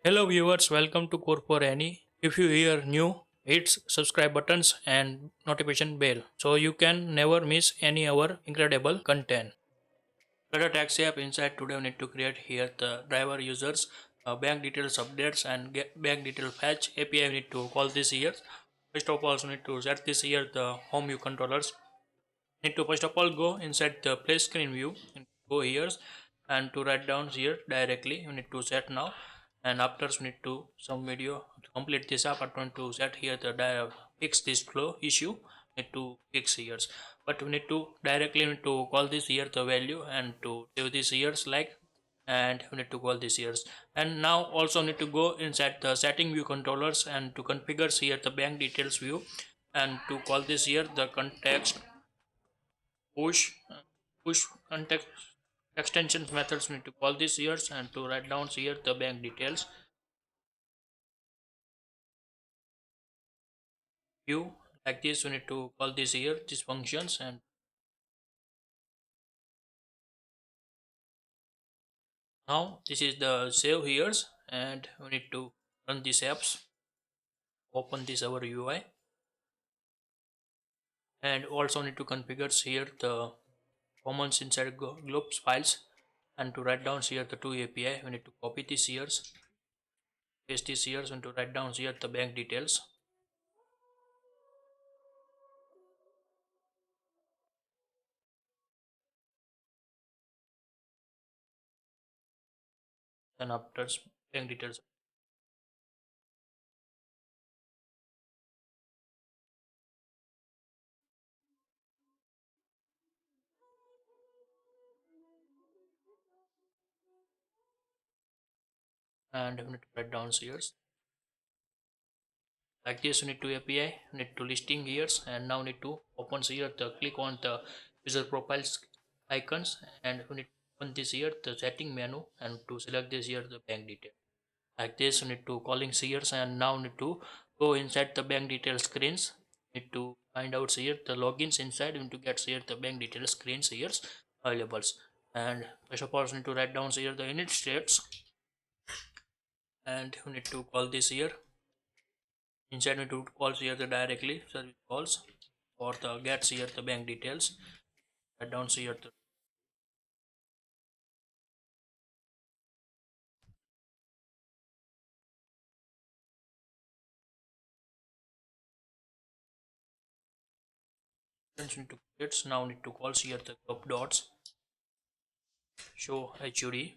Hello viewers, welcome to CodeForAny. If you hear new, hit subscribe buttons and notification bell so you can never miss any our incredible content. Flutter taxi app inside today we need to create here the driver users, bank details updates and get bank detail fetch API we need to call this here. First of all, we need to set this here the home view controllers. Need to first of all go inside the play screen view and go here and to write down here directly you need to set now, and after we need to some video to complete this app. I want to set here the fix this flow issue need to fix here, but we need to directly need to call this here the value and to save this years like, and we need to call this years. And now also need to go inside the setting view controllers and to configure here the bank details view and to call this here the context push context extensions methods need to call this here and to write down here the bank details view like this. We need to call this here these functions, and now this is the save here, and we need to run these apps, open this our UI, and also need to configure here the commons inside globes files and to write down here the two API. We need to copy this here, paste this here, and to write down here the bank details. Then after bank details, and we need to write down here like this. We need to API, need to listing here, and now need to open here the click on the user profiles icons, and we need to open this here the setting menu and to select this here the bank detail like this. We need to calling here, and now need to go inside the bank detail screens. Need to find out here the logins inside. We need to get here the bank detail screens here available, and first of all we need to write down here the init states, and we need to call this here inside. We do calls here the directly service calls or the gets here the bank details. Write down here the need to it's now need to calls here the group dots show HUD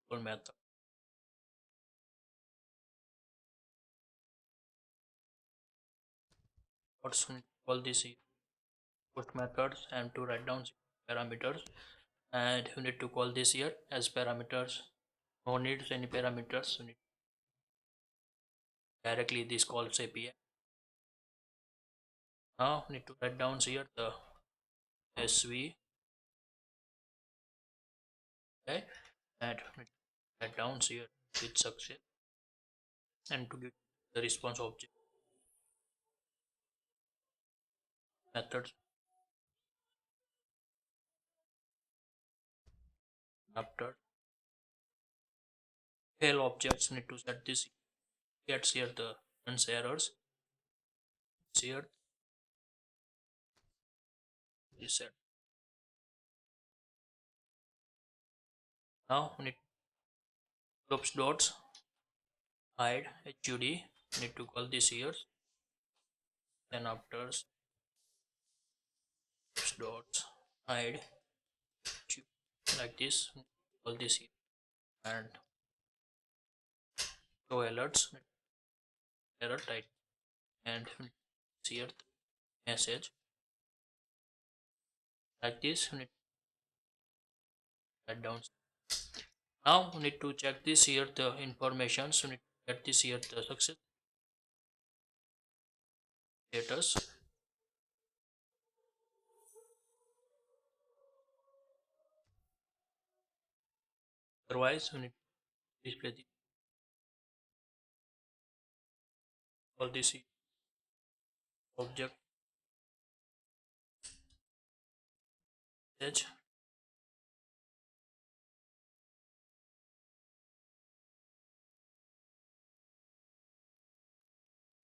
or method dots. We need to call this here post methods and to write down parameters, and you need to call this here as parameters. No needs any parameters. You need directly this calls API. Now we need to write down here the SV, okay, and we need to write down here with success and to give the response object methods. After fail objects need to set this gets here the runs errors here is set. Now we need groups dots hide HUD, need to call this here, then after groups dots hide HUD, like this call this here, and show alerts error type, and here message like this. We need to write down. Now we need to check this here the information. So we need to get this here the success status. Otherwise we need to display all this object message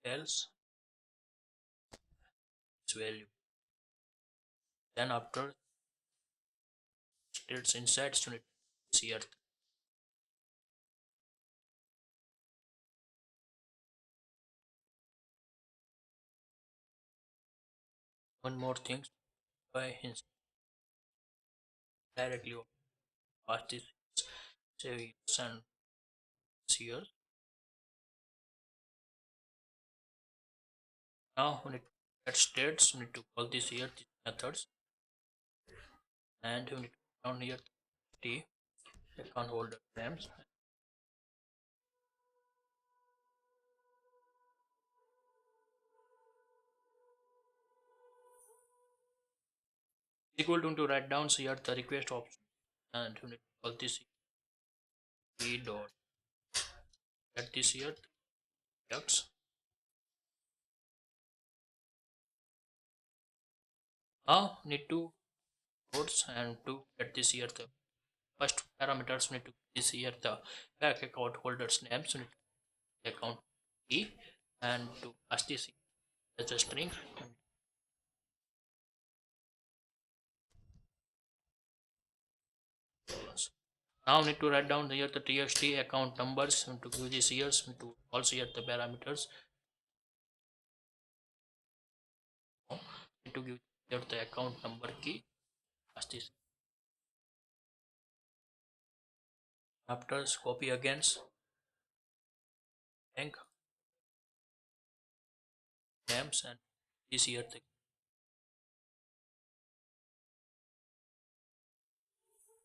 else its value. Then after states inside unit here. One more thing by directly pass this say and here. Now we need to get states, we need to call this here these methods, and we need to down here t account holder names equal to write down here the request option, and we need to call this e dot get this here x. Now need to codes and to get this here the first parameters, we need to get this here the back account holders names, we need to account e, and to pass this as a string. Now need to write down here the txt account numbers, and to give this here to also here the parameters. Need to give here the account number key as this. After copy against bank names and this here the,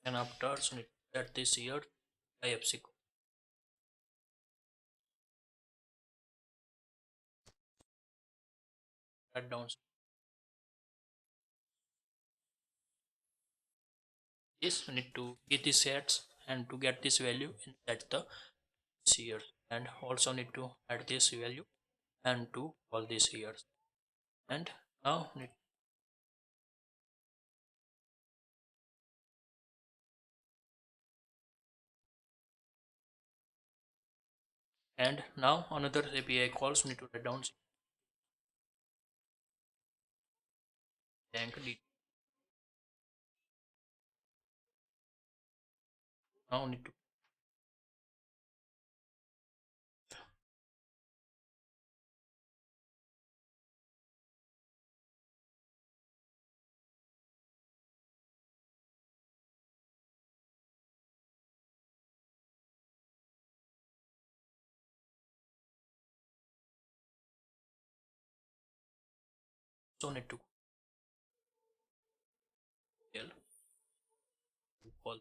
and after so need to get this here IFC code. Write down this, we need to get this sets and to get this value inside the here, and also need to add this value and to all these here, and now need, and now another API calls, we need to write down bank detail. Now need to so need to tell to call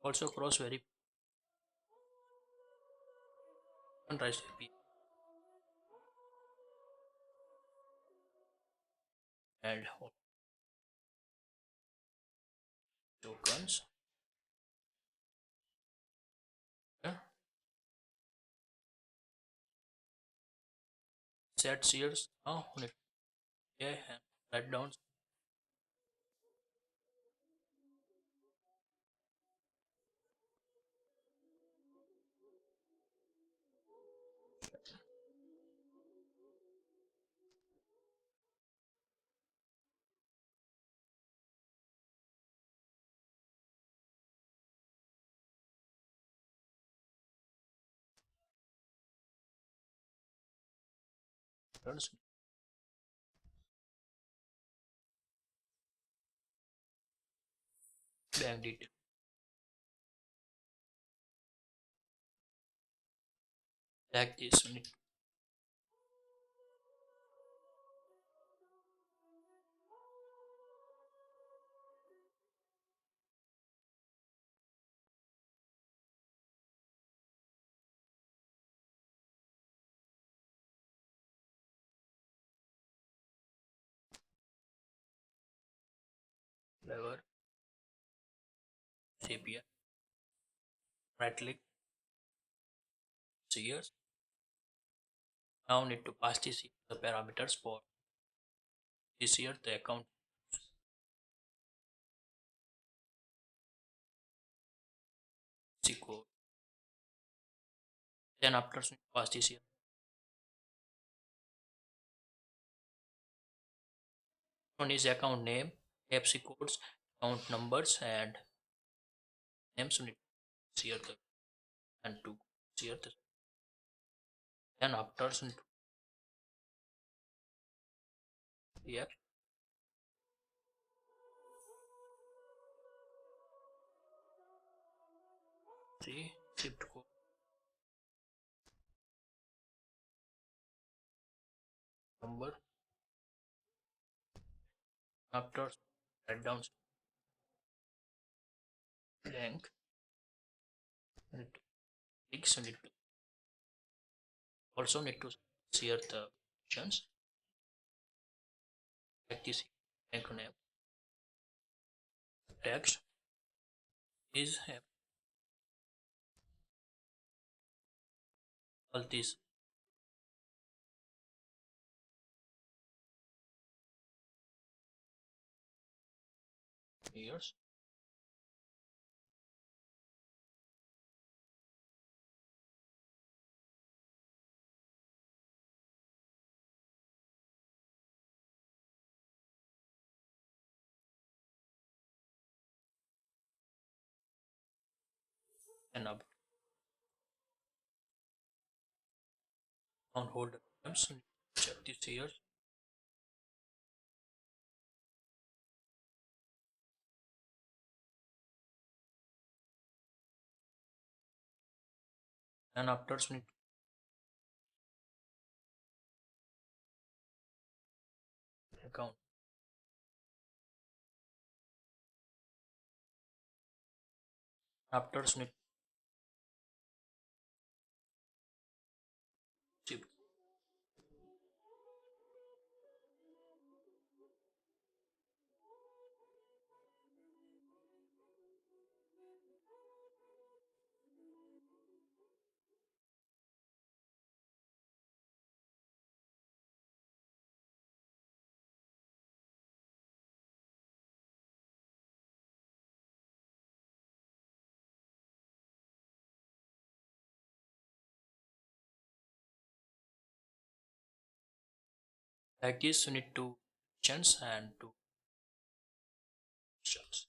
also cross verify and RESTAPI and tokens. Yeah. Set series now need to and write down turns bank detail like this. We need clever API right click here. Now need to pass this the parameters for this year the account code. Then after pass this year one is account name, FC codes, account numbers and names need to share the and to share the then after yeah see shift code number after write down blank need to fix need to also need to share the options like this bank name text is have all these years and up on holder names check this years and after need account after need shift like this you need to chance and to options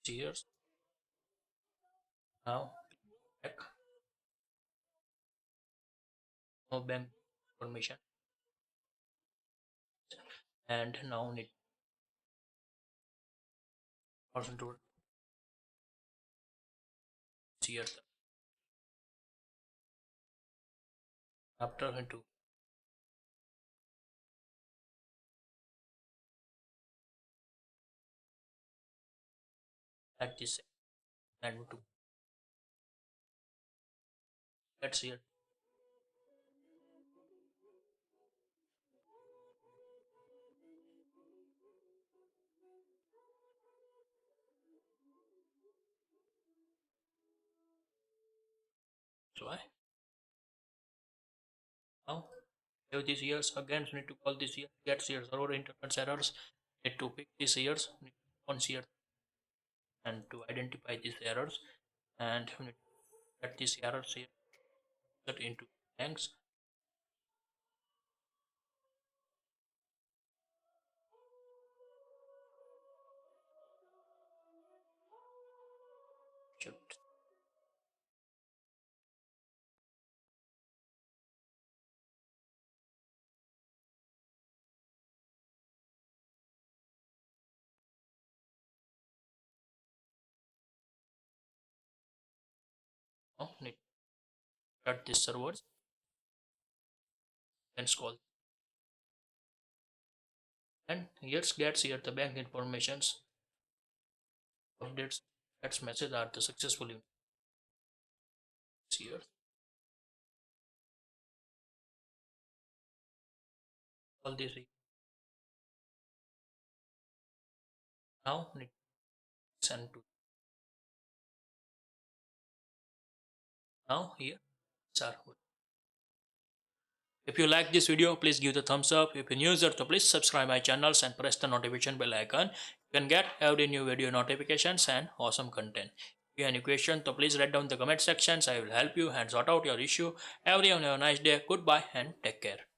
years now back no bank information and now need person to share the after into like this and to let's here so I now have these years again so need to call this year get years or internet errors need to pick these years on here and to identify these errors and we need to get these errors here set into blanks shift now need to add these servers and scroll and here's gets here the bank informations updates that's message are the successfully here all these now need to send to now here server If you like this video, please give the thumbs up. If you're new user, so please subscribe my channels and press the notification bell icon. You can get every new video notifications and awesome content. If you have any questions, so please write down in the comment sections. I will help you and sort out your issue. Everyone have a nice day. Goodbye and take care.